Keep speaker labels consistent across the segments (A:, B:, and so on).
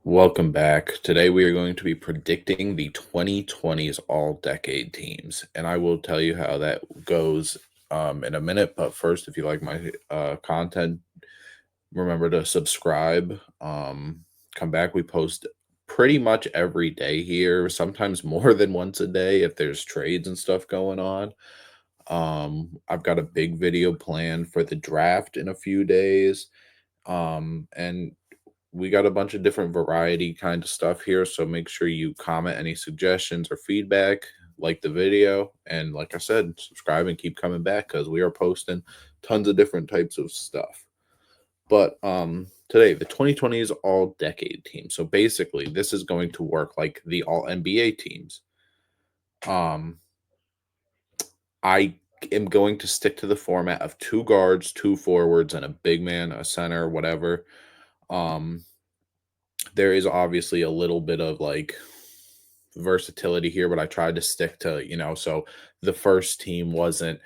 A: Welcome back. Today we are going to be predicting the 2020s all decade teams. And I will tell you how that goes in a minute. But first, if you like my content, remember to subscribe. Come back. We post pretty much every day here, sometimes more than once a day if there's trades and stuff going on. I've got a big video planned for the draft in a few days. And we got a bunch of different variety kind of stuff here. So make sure you comment any suggestions or feedback, like the video, and like I said, subscribe and keep coming back because we are posting tons of different types of stuff. But today, the 2020s all decade team. So basically, this is going to work like the all NBA teams. Um, I am going to stick to the format of two guards, two forwards, and a big man, a center, whatever. Um, there is obviously a little bit of like versatility here, but I tried to stick to, so the first team wasn't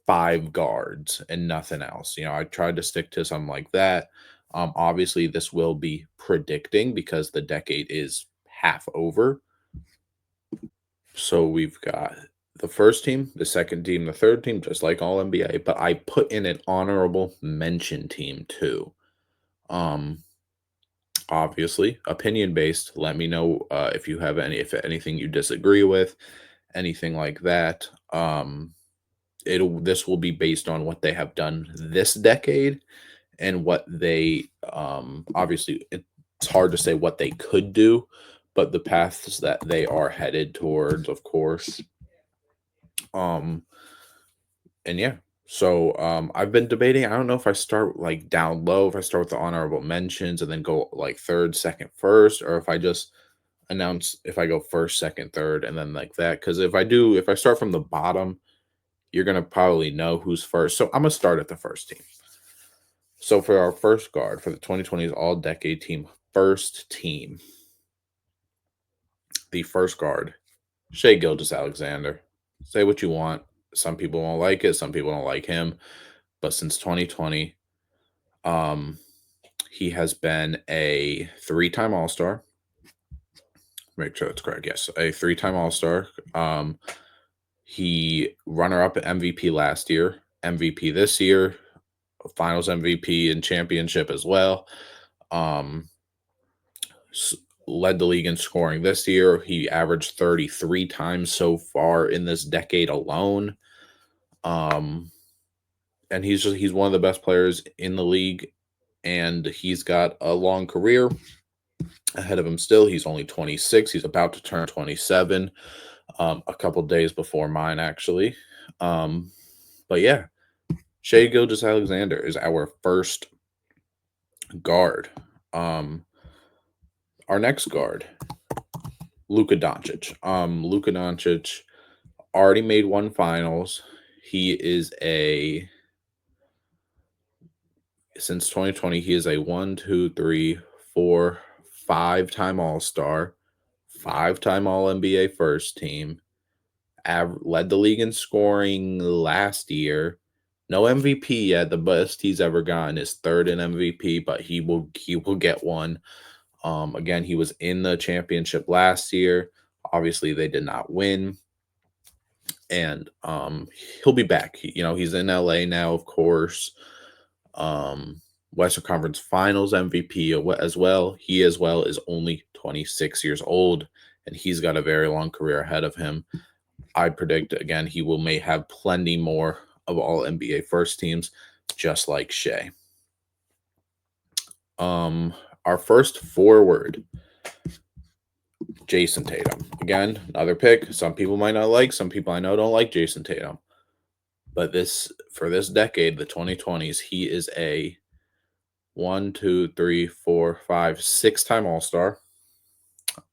A: five guards and nothing else. I tried to stick to something like that. Obviously, this will be predicting because the decade is half over. So we've got the first team, the second team, the third team, just like all NBA, but I put in an honorable mention team too. Um, Obviously opinion based. Let me know if you have if anything you disagree with, anything like that. It'll This will be based on what they have done this decade and what they obviously it's hard to say what they could do, but the paths that they are headed towards, of course. um and yeah, so I've been debating. I don't know if I start like down low, if I start with the honorable mentions and then go like third, second, first, or if I just announce if I go first, second, third, and then like that. Because if I start from the bottom, you're gonna probably know who's first. So I'm gonna start at the first team. So for our first guard for the 2020s all decade team, first team, the first guard, Shea Gilgis Alexander. Say what you want. Some people won't like it, some people don't like him. But since 2020, um, he has been a three-time All-Star. Make sure that's correct. Yes, a three-time All-Star. He runner-up at MVP last year, MVP this year, Finals MVP and championship as well. Um, s- Led the league in scoring this year. He averaged 33 times so far in this decade alone. Um, and he's one of the best players in the league, and he's got a long career ahead of him still. He's only 26. He's about to turn 27 a couple days before mine, actually. Um, but yeah, Shea Gilgis Alexander is our first guard. Um, our next guard, Luka Doncic. Luka Doncic already made one finals. He is a since 2020, he is a one, two, three, four, five-time All-Star, five-time All NBA first team, led the league in scoring last year. No MVP yet. The best he's ever gotten is third in MVP, but he will get one. Again, he was in the championship last year. Obviously, they did not win, and he'll be back. He's in LA now, of course. Um, Western Conference Finals MVP as well. He as well is only 26 years old, and he's got a very long career ahead of him. I predict again he will may have plenty more of all NBA first teams, just like Shea. Um, our first forward, Jason Tatum. Again, another pick. Some people might not like. Some people I know don't like Jason Tatum. But for this decade, the 2020s, he is a one, two, three, four, five, six-time All Star,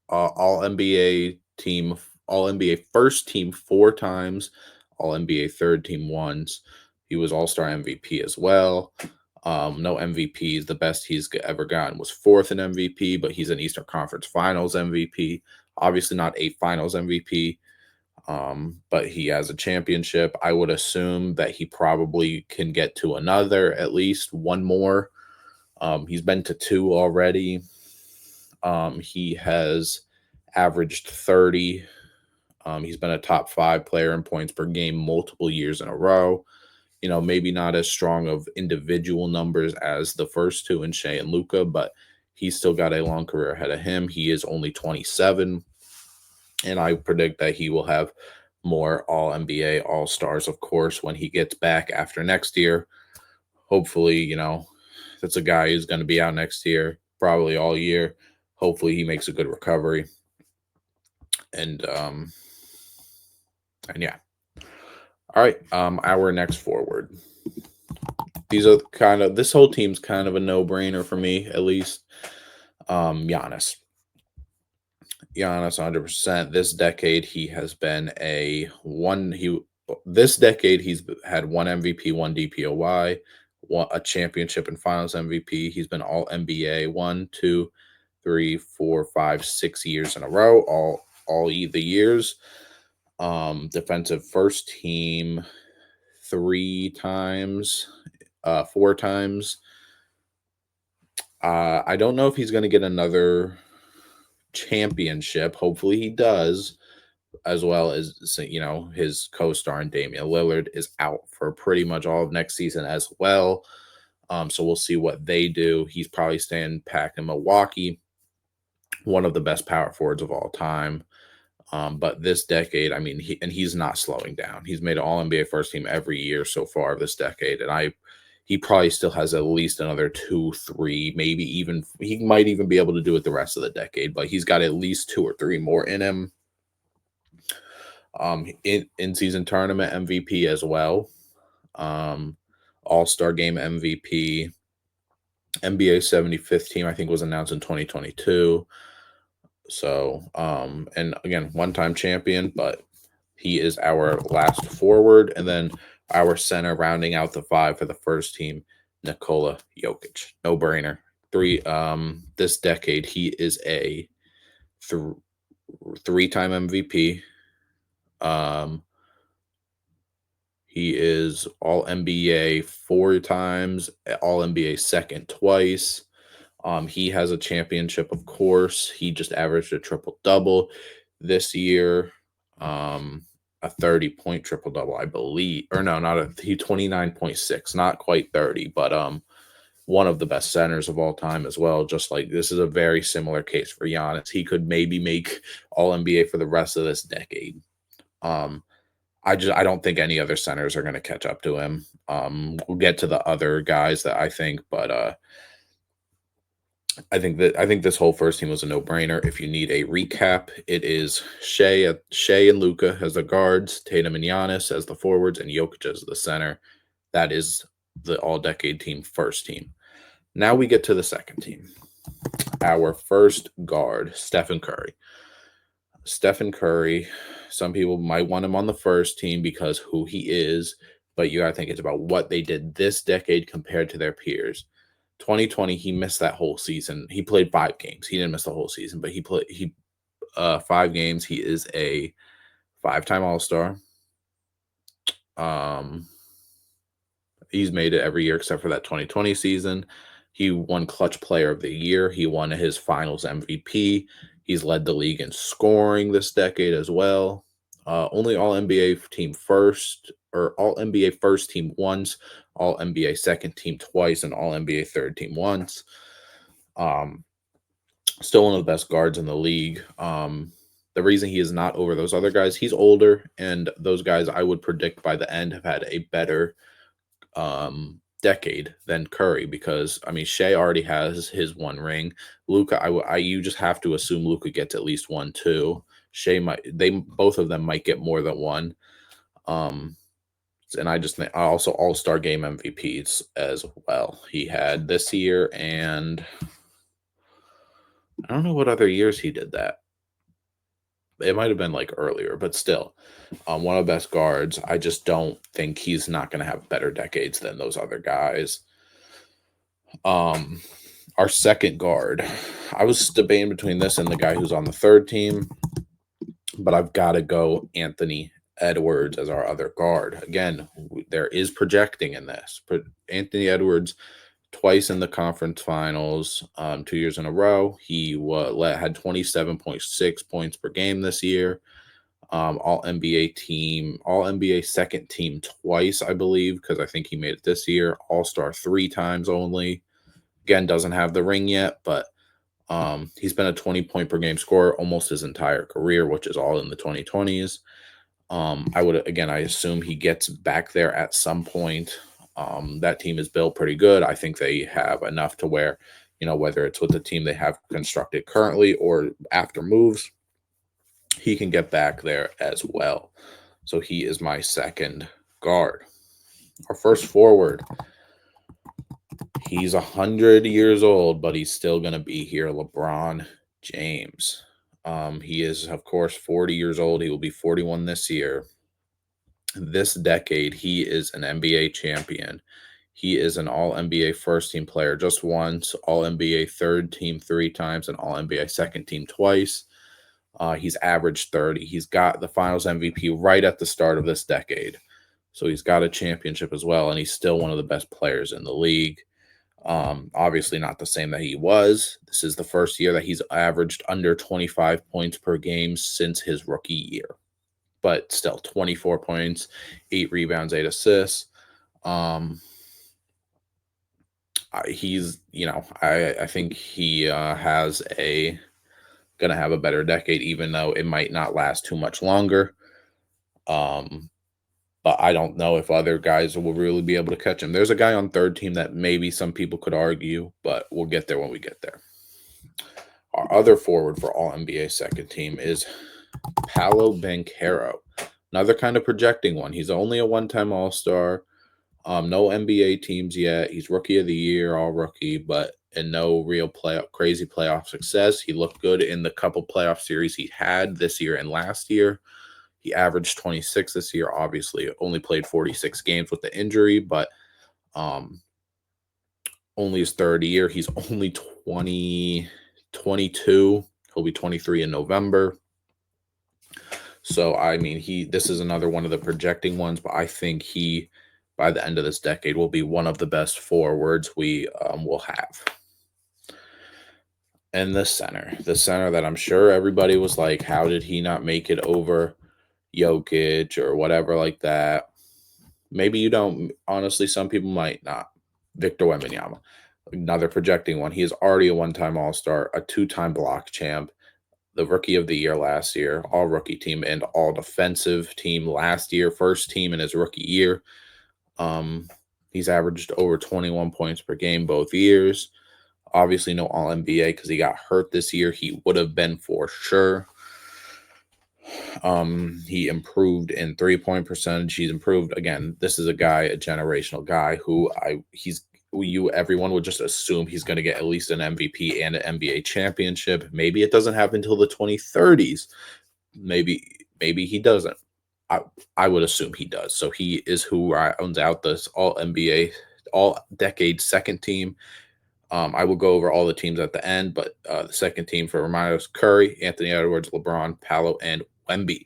A: All NBA team, All NBA first team four times, All NBA third team once. He was All Star MVP as well. No MVPs. The best he's ever gotten was fourth in MVP, but he's an Eastern Conference Finals MVP. Obviously, not a Finals MVP, but he has a championship. I would assume that he probably can get to another, at least one more. He's been to two already. He has averaged 30. He's been a top 5 player in points per game multiple years in a row. Maybe not as strong of individual numbers as the first two in Shea and Luka, but he's still got a long career ahead of him. He is only 27, and I predict that he will have more All NBA, All Stars, of course, when he gets back after next year. Hopefully, that's a guy who's going to be out next year, probably all year. Hopefully, he makes a good recovery. And yeah. All right, our next forward. These are this whole team's kind of a no-brainer for me, at least. Giannis. Giannis, 100%. This decade, he has been this decade, he's had one MVP, one DPOY, a championship and finals MVP. He's been all NBA 1, 2, 3, 4, 5, 6 years in a row, all the years. Defensive first team 3 times, 4 times. I don't know if he's going to get another championship. Hopefully he does, as well as his co-star in Damian Lillard is out for pretty much all of next season as well. So we'll see what they do. He's probably staying packed in Milwaukee, one of the best power forwards of all time. But this decade, I mean, he's not slowing down. He's made an All NBA first team every year so far this decade, and he probably still has at least another 2, 3, maybe even he might even be able to do it the rest of the decade. But he's got at least 2 or 3 more in him. In season tournament MVP as well. All-Star game MVP. NBA 75th team, I think, was announced in 2022. So, and again, one-time champion, but he is our last forward. And then our center rounding out the 5 for the first team, Nikola Jokic. No brainer. This decade, he is a 3-time MVP. He is all NBA 4 times, all NBA second twice. He has a championship, of course. He just averaged a triple-double this year. A 30-point triple-double, I believe. Or no, he 29.6, not quite 30, but one of the best centers of all time as well. Just like this is a very similar case for Giannis. He could maybe make all NBA for the rest of this decade. I don't think any other centers are going to catch up to him. We'll get to the other guys that I think, but I think this whole first team was a no-brainer. If you need a recap, it is Shea and Luka as the guards, Tatum and Giannis as the forwards, and Jokic as the center. That is the all-decade team first team. Now we get to the second team. Our first guard, Stephen Curry. Stephen Curry, some people might want him on the first team because who he is, but you got to think it's about what they did this decade compared to their peers. 2020, he missed that whole season. He played 5 games. He didn't miss the whole season, but he played 5 games. He is a 5-time All-Star. He's made it every year except for that 2020 season. He won Clutch Player of the Year. He won his Finals MVP. He's led the league in scoring this decade as well. Only All-NBA team first, or All-NBA first team once, All-NBA second team twice, and All-NBA third team once. Still one of the best guards in the league. The reason he is not over those other guys, he's older, and those guys I would predict by the end have had a better decade than Curry, because I mean Shea already has his 1 ring. Luka, you just have to assume Luka gets at least 1 too. Shea both of them might get more than 1. And I just think also All-Star game MVPs as well. He had this year, and I don't know what other years he did that. It might have been like earlier, but still, one of the best guards. I just don't think he's not going to have better decades than those other guys. Our second guard, I was debating between this and the guy who's on the third team, but I've got to go Anthony Edwards as our other guard. Again, there is projecting in this. Anthony Edwards, twice in the conference finals, 2 years in a row. He had 27.6 points per game this year. All NBA team, all NBA second team twice, I believe, because I think he made it this year. All Star 3 times only. Again, doesn't have the ring yet, but he's been a 20-point per game scorer almost his entire career, which is all in the 2020s. I assume he gets back there at some point. That team is built pretty good. I think they have enough to where, whether it's with the team they have constructed currently or after moves, he can get back there as well. So he is my second guard. Our first forward, he's 100 years old, but he's still going to be here. LeBron James. He is, of course, 40 years old. He will be 41 this year. This decade, he is an NBA champion. He is an all NBA first team player just once, all NBA third team 3 times, and all NBA second team twice. He's averaged 30. He's got the finals MVP right at the start of this decade. So he's got a championship as well, and he's still one of the best players in the league. Obviously not the same that he was. This is the first year that he's averaged under 25 points per game since his rookie year. But still 24 points, 8 rebounds, 8 assists. I think he has gonna have a better decade, even though it might not last too much longer. But I don't know if other guys will really be able to catch him. There's a guy on third team that maybe some people could argue, but we'll get there when we get there. Our other forward for all NBA second team is Paolo Banchero, another kind of projecting one. He's only a one-time All-Star. No NBA teams yet. He's rookie of the year, all rookie, but and no real crazy playoff success. He looked good in the couple playoff series he had this year and last year. He averaged 26 this year. Obviously, only played 46 games with the injury, but only his third year. He's only 22. He'll be 23 in November. So, I mean, this is another one of the projecting ones, but I think he, by the end of this decade, will be one of the best forwards we will have. And the center that I'm sure everybody was like, how did he not make it over Jokic or whatever like that? Maybe you don't. Honestly, some people might not. Victor Wembanyama, another projecting one. He is already a one-time All-Star, a 2-time block champ, the rookie of the year last year, all rookie team and all defensive team last year, first team in his rookie year. He's averaged over 21 points per game both years. Obviously, no All NBA because he got hurt this year. He would have been for sure. He improved in 3-point percentage. He's improved again. This is a generational guy who everyone would just assume he's going to get at least an MVP and an NBA championship. Maybe it doesn't happen until the 2030s. Maybe he doesn't. I would assume he does. So he is who rounds out this all NBA, all decade second team. I will go over all the teams at the end, but the second team for reminders: Curry, Anthony Edwards, LeBron, Paolo, and Wemby.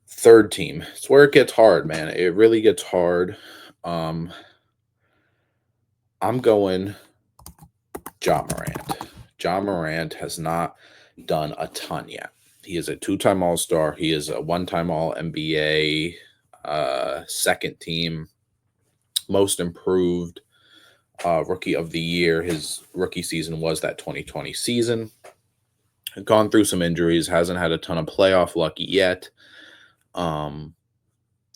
A: Third team. It's where it gets hard, man. It really gets hard. I'm going Ja Morant. Ja Morant has not done a ton yet. He is a 2-time All-Star. He is a 1-time All-NBA second team, most improved rookie of the year. His rookie season was that 2020 season. Gone through some injuries, hasn't had a ton of playoff luck yet.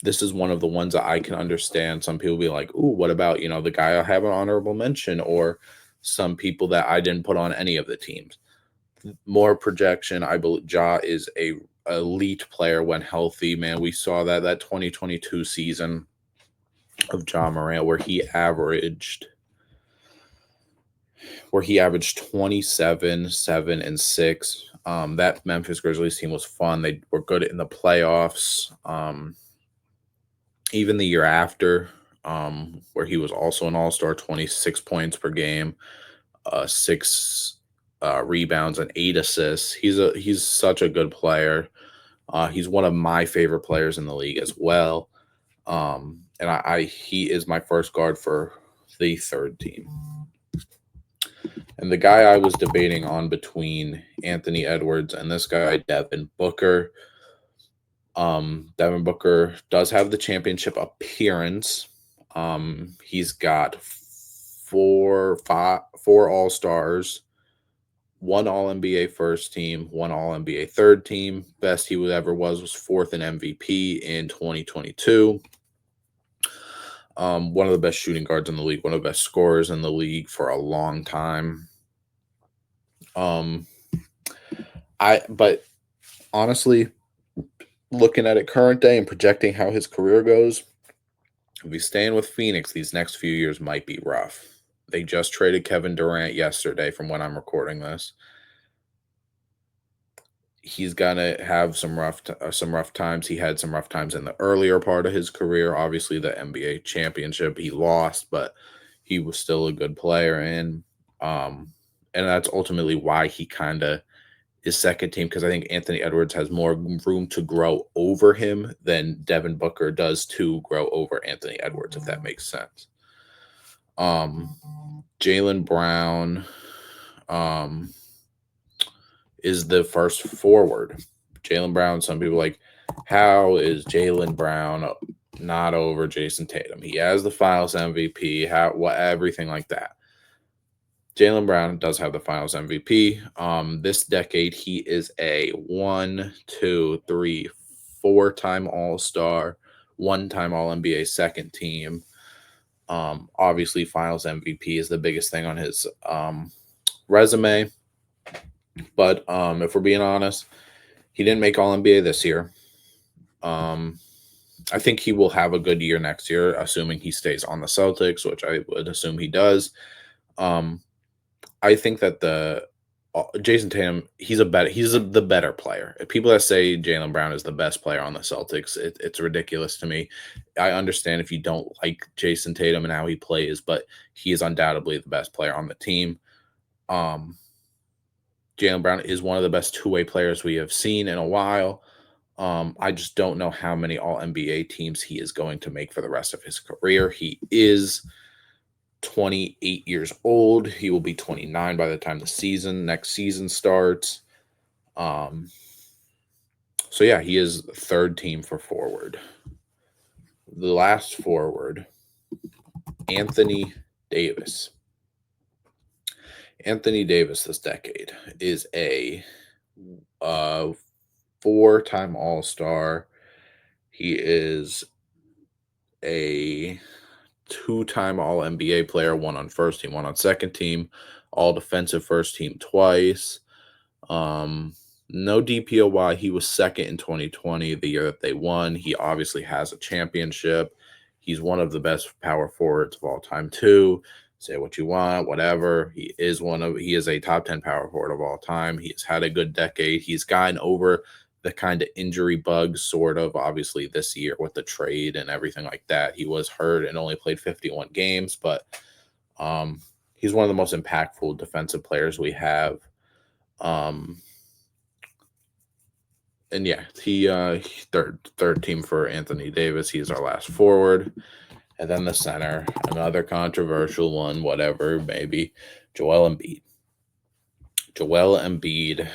A: This is one of the ones that I can understand. Some people be like, ooh, what about, the guy I have an honorable mention, or some people that I didn't put on any of the teams. More projection. I believe Ja is a elite player when healthy, man. We saw that 2022 season of Ja Morant where he averaged 27, 7, and 6. That Memphis Grizzlies team was fun. They were good in the playoffs. Even the year after, where he was also an All-Star, 26 points per game, 6 rebounds, and 8 assists. He's such a good player. He's one of my favorite players in the league as well. And he is my first guard for the third team. And the guy I was debating on between Anthony Edwards and this guy, Devin Booker. Devin Booker does have the championship appearance. He's got four All-Stars, one All-NBA first team, one All-NBA third team. Best he ever was fourth in MVP in 2022. One of the best shooting guards in the league, one of the best scorers in the league for a long time. But honestly, looking at it current day and projecting how his career goes, if he's staying with Phoenix, these next few years might be rough. They just traded Kevin Durant yesterday from when I'm recording this. He's gonna have some rough times. He had some rough times in the earlier part of his career. Obviously, the NBA championship he lost, but he was still a good player, and that's ultimately why he kind of is second team, because I think Anthony Edwards has more room to grow over him than Devin Booker does to grow over Anthony Edwards, if that makes sense. Jaylen Brown is the first forward. Jaylen Brown, some people like, how is Jaylen Brown not over Jason Tatum? He has the Finals MVP, everything like that. Jaylen Brown does have the Finals MVP. This decade, he is a 4-time All-Star, one-time All-NBA second team. Obviously, Finals MVP is the biggest thing on his resume. But if we're being honest, he didn't make All-NBA this year. I think he will have a good year next year, assuming he stays on the Celtics, which I would assume he does. I think that Jason Tatum, he's the better player. People that say Jaylen Brown is the best player on the Celtics, it's ridiculous to me. I understand if you don't like Jason Tatum and how he plays, but he is undoubtedly the best player on the team. Jaylen Brown is one of the best two-way players we have seen in a while. I just don't know how many All-NBA teams he is going to make for the rest of his career. He is 28 years old. He will be 29 by the time next season starts. So yeah, he is third team for forward. The last forward, Anthony Davis. Anthony Davis this decade is a 4-time All-Star. He is a 2-time All-NBA player, one on first team, one on second team, All-Defensive first team twice. No DPOY. He was second in 2020, the year that they won. He obviously has a championship. He's one of the best power forwards of all time, too. Say what you want, whatever. He is a top 10 power forward of all time. He has had a good decade. He's gotten over the kind of injury bugs, sort of, obviously this year with the trade and everything like that. He was hurt and only played 51 games, but he's one of the most impactful defensive players we have. And yeah, he third team for Anthony Davis. He's our last forward. And then the center, another controversial one, whatever, maybe, Joel Embiid. Joel Embiid,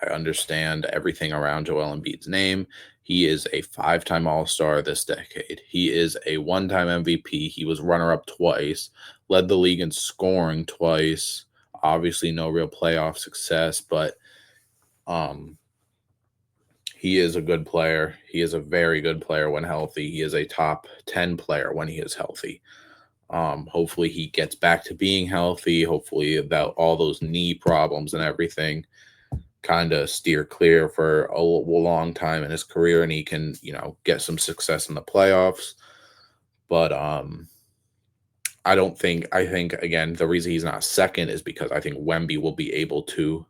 A: I understand everything around Joel Embiid's name. He is a 5-time All-Star this decade. He is a 1-time MVP. He was runner-up twice, led the league in scoring twice. Obviously, no real playoff success, but he is a good player. He is a very good player when healthy. He is a top 10 player when he is healthy. Hopefully he gets back to being healthy. Hopefully about all those knee problems and everything kind of steer clear for a long time in his career, and he can, get some success in the playoffs. But I think again, the reason he's not second is because I think Wemby will be able to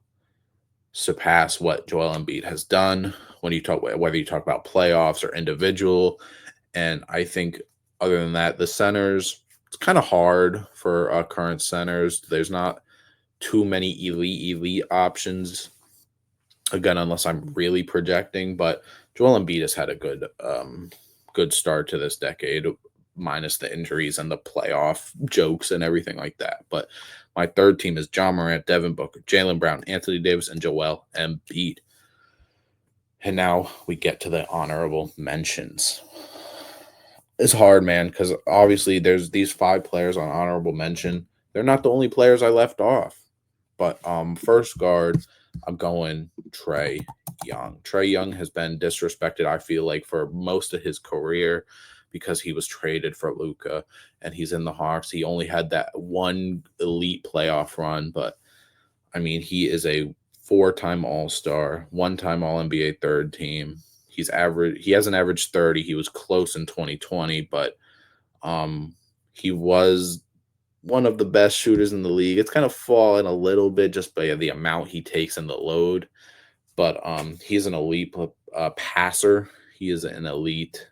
A: surpass what Joel Embiid has done whether you talk about playoffs or individual. And I think other than that, the centers, it's kind of hard for current centers. There's not too many elite options, again, unless I'm really projecting. But Joel Embiid has had a good start to this decade. minus the injuries and the playoff jokes and everything like that. But my third team is John Morant, Devin Booker, Jaylen Brown, Anthony Davis, and Joel Embiid. And now we get to the honorable mentions. It's hard, man, because obviously there's these 5 players on honorable mention. They're not the only players I left off. But first guard, I'm going Trae Young. Trae Young has been disrespected, I feel like, for most of his career because he was traded for Luka and he's in the Hawks. He only had that one elite playoff run, but I mean, he is a 4-time All-Star, 1-time All-NBA third team. He hasn't averaged 30. He was close in 2020, but he was one of the best shooters in the league. It's kind of fallen a little bit just by the amount he takes and the load, but he's an elite passer. He is an elite.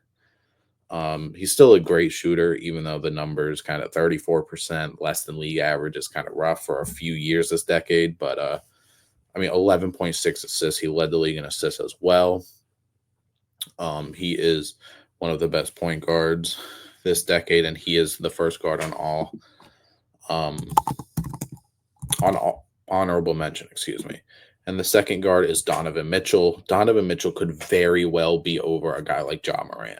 A: He's still a great shooter, even though the numbers kind of 34% less than league average is kind of rough for a few years this decade. But I mean, 11.6 assists. He led the league in assists as well. He is one of the best point guards this decade, and he is the first guard on all honorable mention, excuse me. And the second guard is Donovan Mitchell. Donovan Mitchell could very well be over a guy like Ja Morant.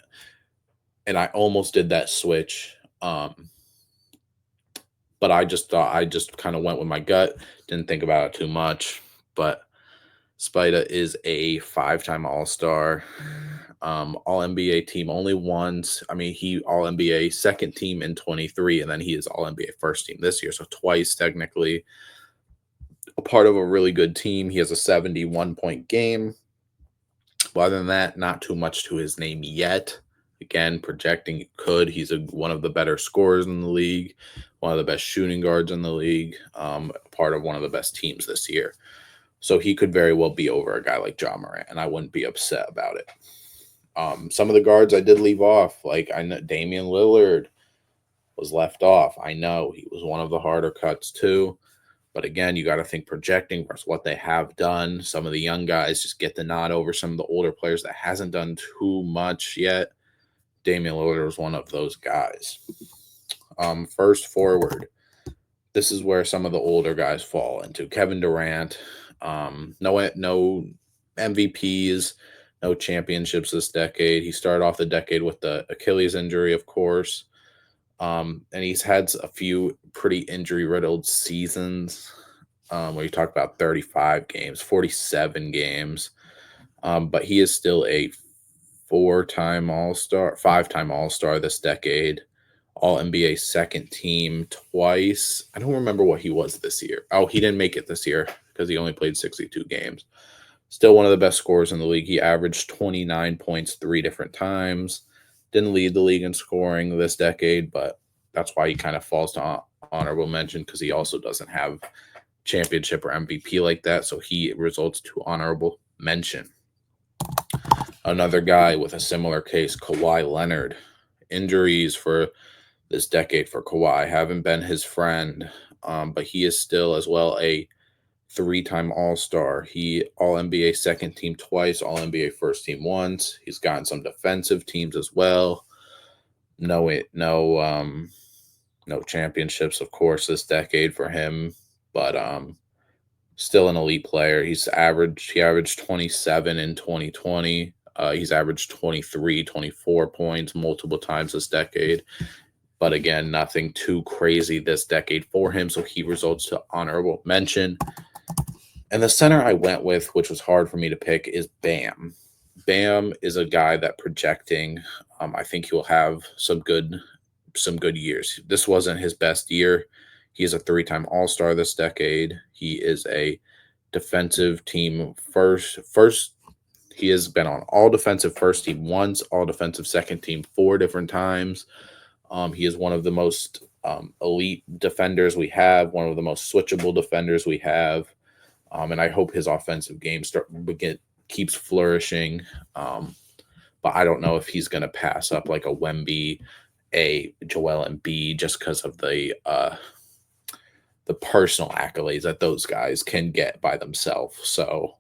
A: And I almost did that switch. But I just kind of went with my gut, didn't think about it too much. But Spida is a 5-time All-Star, All-NBA team only once. I mean, he All-NBA second team in 23, and then he is All-NBA first team this year. So twice, technically, a part of a really good team. He has a 71-point game. But other than that, not too much to his name yet. Again, projecting could. He's one of the better scorers in the league, one of the best shooting guards in the league, part of one of the best teams this year. So he could very well be over a guy like Ja Morant, and I wouldn't be upset about it. Some of the guards I did leave off, like I know Damian Lillard was left off. I know he was one of the harder cuts too. But again, you got to think projecting versus what they have done. Some of the young guys just get the nod over some of the older players that hasn't done too much yet. Damian Lillard was one of those guys. First forward, this is where some of the older guys fall into. Kevin Durant, no MVPs, no championships this decade. He started off the decade with the Achilles injury, of course. And he's had a few pretty injury-riddled seasons where you talk about 35 games, 47 games. But he is still a 5-time All-Star this decade, All-NBA second team twice. I don't remember what he was this year. Oh, he didn't make it this year because he only played 62 games. Still one of the best scorers in the league. He averaged 29 points 3 different times. Didn't lead the league in scoring this decade, but that's why he kind of falls to honorable mention because he also doesn't have championship or MVP like that. So he results to honorable mention. Another guy with a similar case, Kawhi Leonard. Injuries for this decade for Kawhi haven't been his friend, but he is still as well a 3-time All-Star. He All-NBA second team twice, All-NBA first team once. He's gotten some defensive teams as well. No championships, of course, this decade for him, but still an elite player. He averaged 27 in 2020. He's averaged 23, 24 points multiple times this decade. But again, nothing too crazy this decade for him, so he results to honorable mention. And the center I went with, which was hard for me to pick, is Bam. Bam is a guy that projecting, I think he will have some good years. This wasn't his best year. He is a 3-time All-Star this decade. He is a defensive team first. He has been on all defensive first team once, all defensive second team 4 different times. He is one of the most elite defenders we have, one of the most switchable defenders we have. And I hope his offensive game keeps flourishing. But I don't know if he's going to pass up like a Wemby, a Joel Embiid, just because of the personal accolades that those guys can get by themselves. So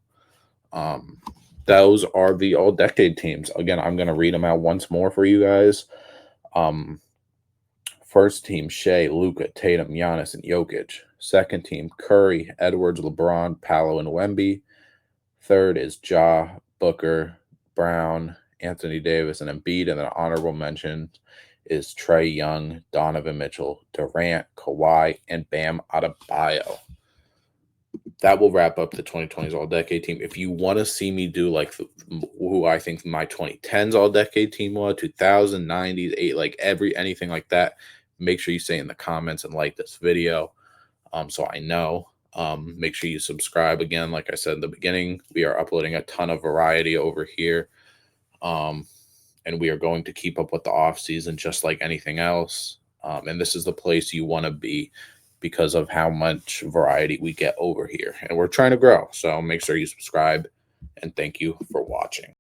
A: those are the all-decade teams. Again, I'm going to read them out once more for you guys. First team, Shea, Luca, Tatum, Giannis, and Jokic. Second team, Curry, Edwards, LeBron, Paolo, and Wemby. Third is Ja, Booker, Brown, Anthony Davis, and Embiid. And an honorable mention is Trae Young, Donovan Mitchell, Durant, Kawhi, and Bam Adebayo. That will wrap up the 2020s All-Decade team. If you want to see me do like who I think my 2010s All-Decade team was, 2000, 90s, 8, like anything like that, make sure you say in the comments and like this video so I know. Make sure you subscribe again. Like I said in the beginning, we are uploading a ton of variety over here. And we are going to keep up with the off season just like anything else. And this is the place you want to be because of how much variety we get over here. And we're trying to grow. So make sure you subscribe. And thank you for watching.